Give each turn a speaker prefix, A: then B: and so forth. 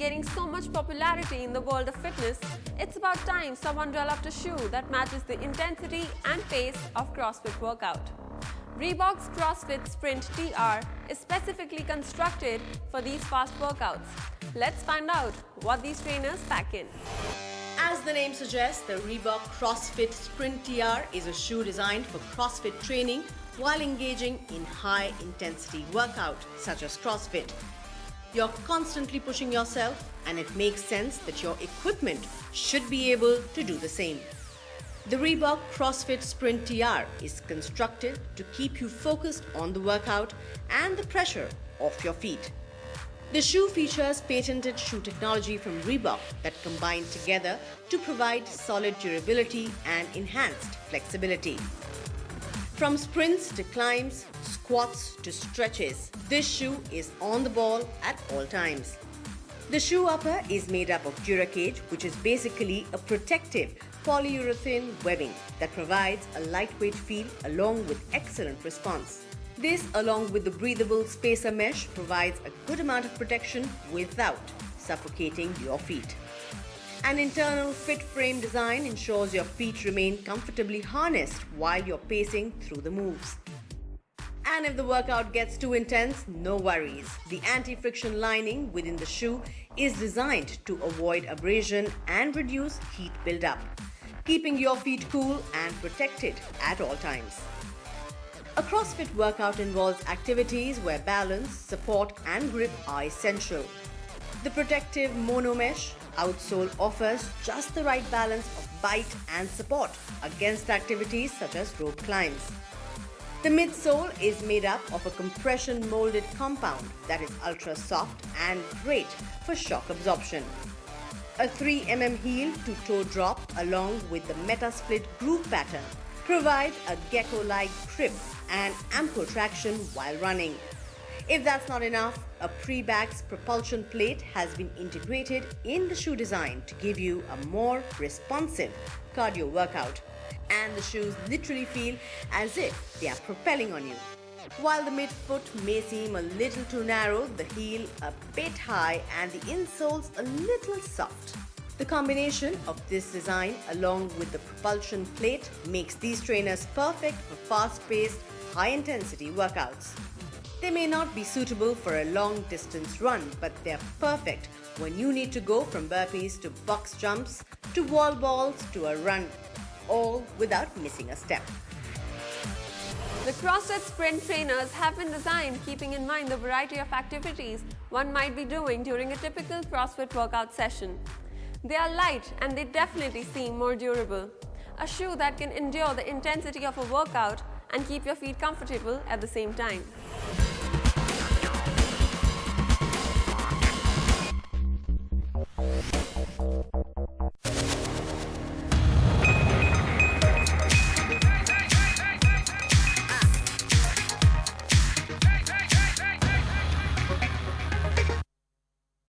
A: gaining so much popularity in the world of fitness, it's about time someone developed a shoe that matches the intensity and pace of CrossFit workout. Reebok's CrossFit Sprint TR is specifically constructed for these fast workouts. Let's find out what these trainers pack in.
B: As the name suggests, the Reebok CrossFit Sprint TR is a shoe designed for CrossFit training while engaging in high-intensity workout such as CrossFit. You're constantly pushing yourself, and it makes sense that your equipment should be able to do the same. The Reebok CrossFit Sprint TR is constructed to keep you focused on the workout and the pressure of your feet. The shoe features patented shoe technology from Reebok that combine together to provide solid durability and enhanced flexibility. From sprints to climbs, squats to stretches, this shoe is on the ball at all times. The shoe upper is made up of Duracage, which is basically a protective polyurethane webbing that provides a lightweight feel along with excellent response. This, along with the breathable spacer mesh, provides a good amount of protection without suffocating your feet. An internal fit frame design ensures your feet remain comfortably harnessed while you're pacing through the moves. And if the workout gets too intense, no worries. The anti-friction lining within the shoe is designed to avoid abrasion and reduce heat buildup, keeping your feet cool and protected at all times. A CrossFit workout involves activities where balance, support and grip are essential. The protective mono mesh outsole offers just the right balance of bite and support against activities such as rope climbs. The midsole is made up of a compression molded compound that is ultra soft and great for shock absorption. A 3 mm heel to toe drop along with the Metasplit groove pattern provides a gecko-like grip and ample traction while running. If that's not enough, a Prebax propulsion plate has been integrated in the shoe design to give you a more responsive cardio workout. And the shoes literally feel as if they are propelling on you. While the midfoot may seem a little too narrow, the heel a bit high and the insoles a little soft. The combination of this design along with the propulsion plate makes these trainers perfect for fast-paced, high-intensity workouts. They may not be suitable for a long-distance run, but they're perfect when you need to go from burpees to box jumps to wall balls to a run, all without missing a step.
A: The CrossFit Sprint trainers have been designed keeping in mind the variety of activities one might be doing during a typical CrossFit workout session. They are light and they definitely seem more durable. A shoe that can endure the intensity of a workout and keep your feet comfortable at the same time.